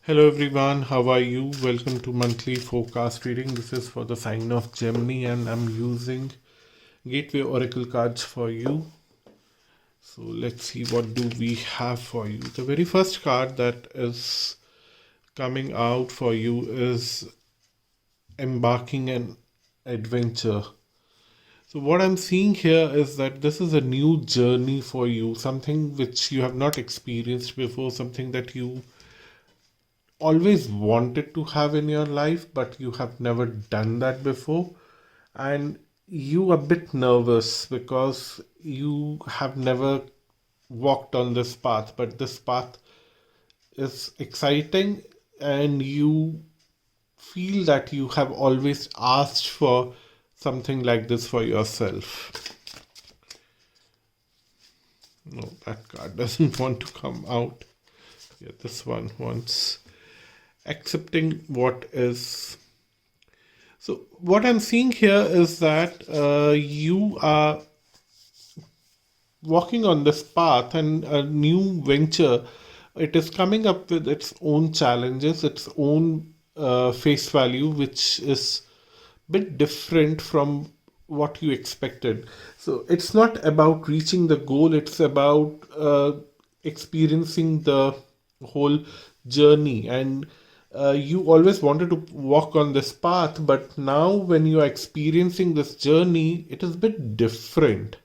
Hello everyone, how are you? Welcome to monthly forecast reading. This is for the sign of Gemini and I'm using Gateway Oracle cards for you. So let's see what do we have for you. The very first card that is coming out for you is embarking an adventure. So what I'm seeing here is that this is a new journey for you, something which you have not experienced before, something that you always wanted to have in your life, but you have never done that before. And you a bit nervous because you have never walked on this path, but this path is exciting and you feel that you have always asked for something like this for yourself. No, that card doesn't want to come out. Yeah, this one wants accepting what is. So what I'm seeing here is that you are walking on this path and a new venture. It is coming up with its own challenges, its own face value, which is a bit different from what you expected. So it's not about reaching the goal, it's about experiencing the whole journey. And you always wanted to walk on this path, but now when you are experiencing this journey, it is a bit different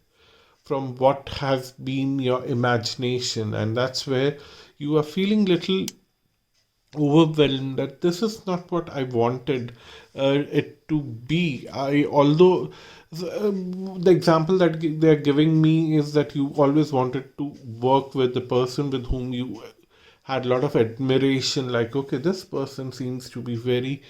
from what has been your imagination, and that's where you are feeling little overwhelmed that this is not what I wanted it to be. The example that they're giving me is that you always wanted to work with the person with whom you had a lot of admiration, like, okay, this person seems to be very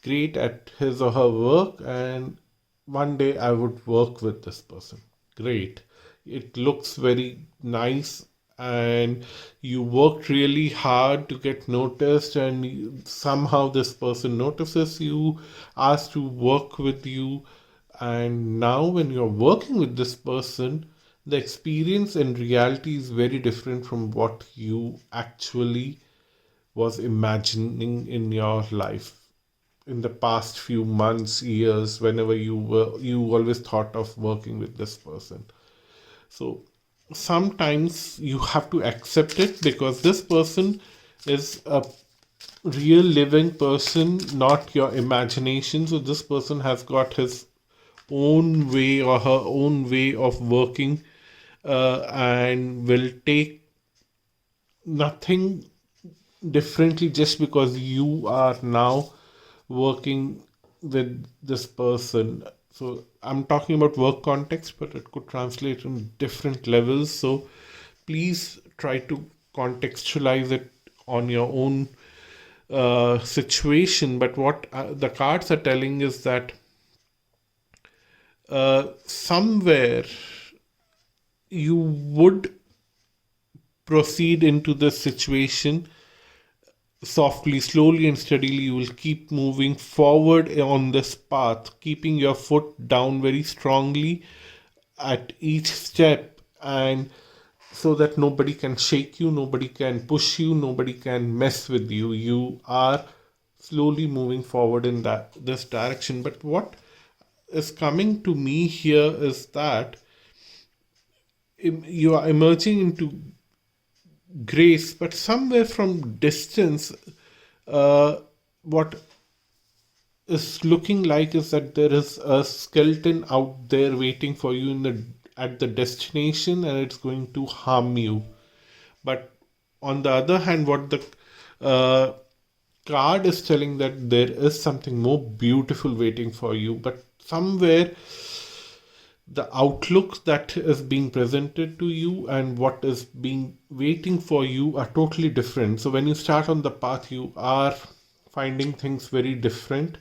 great at his or her work, and one day I would work with this person. Great. It looks very nice, and you worked really hard to get noticed, and somehow this person notices you, asks to work with you, and now when you're working with this person, the experience and reality is very different from what you actually was imagining in your life in the past few months, years, whenever you always thought of working with this person. So sometimes you have to accept it because this person is a real living person, not your imagination. So this person has got his own way or her own way of working, and will take nothing differently just because you are now working with this person. So I'm talking about work context, but it could translate in different levels. So please try to contextualize it on your own situation. But what the cards are telling is that somewhere you would proceed into this situation softly, slowly, and steadily. You will keep moving forward on this path, keeping your foot down very strongly at each step, and so that nobody can shake you, nobody can push you, nobody can mess with you. You are slowly moving forward in this direction. But what is coming to me here is that you are emerging into grace, but somewhere from distance, uh, what is looking like is that there is a skeleton out there waiting for you at the destination, and it's going to harm you. But on the other hand, what the uh, card is telling, that there is something more beautiful waiting for you, but somewhere the outlook that is being presented to you and what is being waiting for you are totally different. So when you start on the path, you are finding things very different.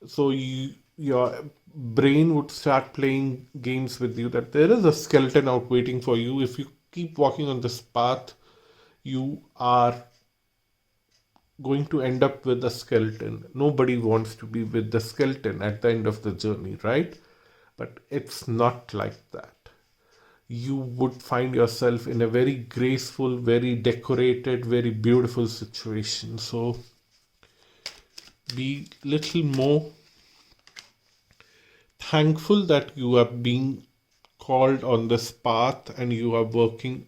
So your brain would start playing games with you, that there is a skeleton out waiting for you. If you keep walking on this path, you are going to end up with a skeleton. Nobody wants to be with the skeleton at the end of the journey, right? But it's not like that. you would find yourself in a very graceful, very decorated, very beautiful situation. So be little more thankful that you are being called on this path and you are working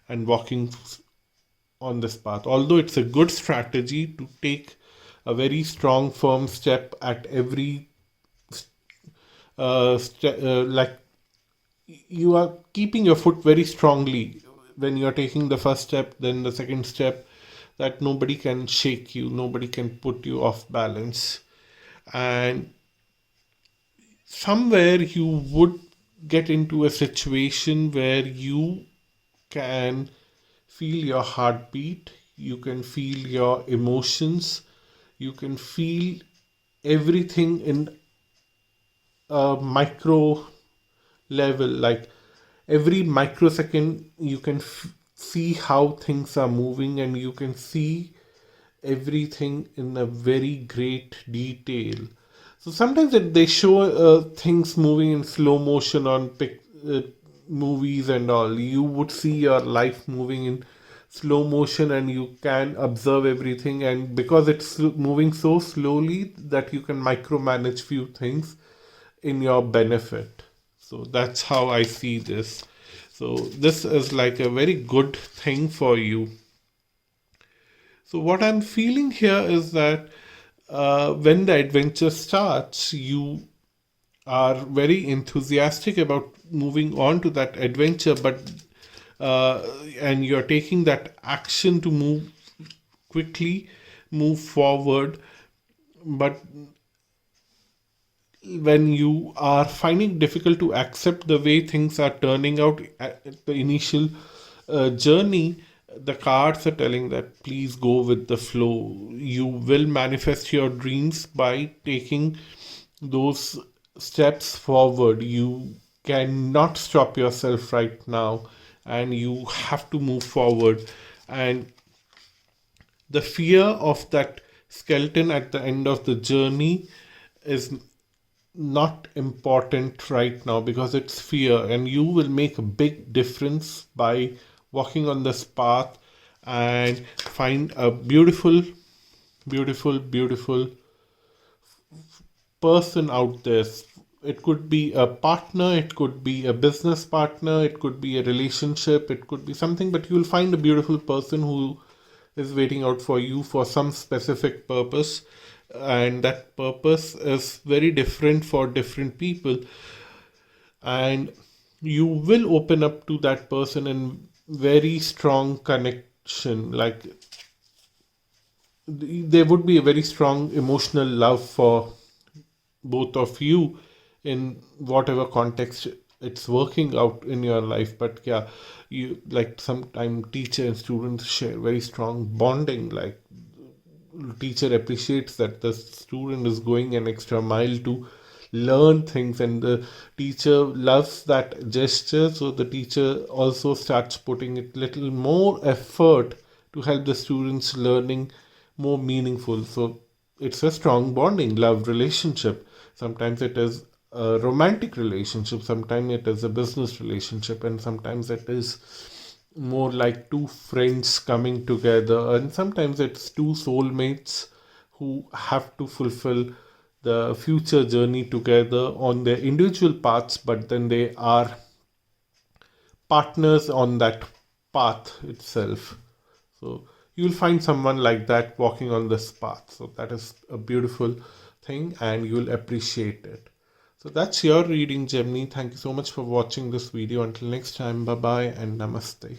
and walking on this path. Although it's a good strategy to take a very strong, firm step at every like you are keeping your foot very strongly when you are taking the first step, then the second step, that nobody can shake you, nobody can put you off balance. And somewhere you would get into a situation where you can feel your heartbeat, you can feel your emotions, you can feel everything in a micro level. Like every microsecond, you can see how things are moving and you can see everything in a very great detail. So sometimes they show things moving in slow motion on movies and all. You would see your life moving in slow motion and you can observe everything. And because it's moving so slowly that you can micromanage few things in your benefit. So that's how I see this. So this is like a very good thing for you. So what I'm feeling here is that when the adventure starts, you are very enthusiastic about moving on to that adventure, but and you're taking that action to move quickly, move forward. But when you are finding difficult to accept the way things are turning out at the initial journey, the cards are telling that please go with the flow. You will manifest your dreams by taking those steps forward. You cannot stop yourself right now and you have to move forward. And the fear of that skeleton at the end of the journey is not important right now because it's fear, and you will make a big difference by walking on this path and find a beautiful, beautiful, beautiful person out there. It could be a partner, it could be a business partner, it could be a relationship, it could be something, but you'll find a beautiful person who is waiting out for you for some specific purpose. And that purpose is very different for different people. And you will open up to that person in very strong connection. Like there would be a very strong emotional love for both of you in whatever context it's working out in your life. But yeah, you like sometimes teacher and students share very strong bonding. Like teacher appreciates that the student is going an extra mile to learn things, and the teacher loves that gesture, so the teacher also starts putting it little more effort to help the students learning more meaningful. So it's a strong bonding love relationship. Sometimes it is a romantic relationship, sometimes it is a business relationship, and sometimes it is more like two friends coming together, and sometimes it's two soulmates who have to fulfill the future journey together on their individual paths, but then they are partners on that path itself. So you'll find someone like that walking on this path. So that is a beautiful thing and you'll appreciate it. So that's your reading, Gemini. Thank you so much for watching this video. Until next time, bye bye and namaste.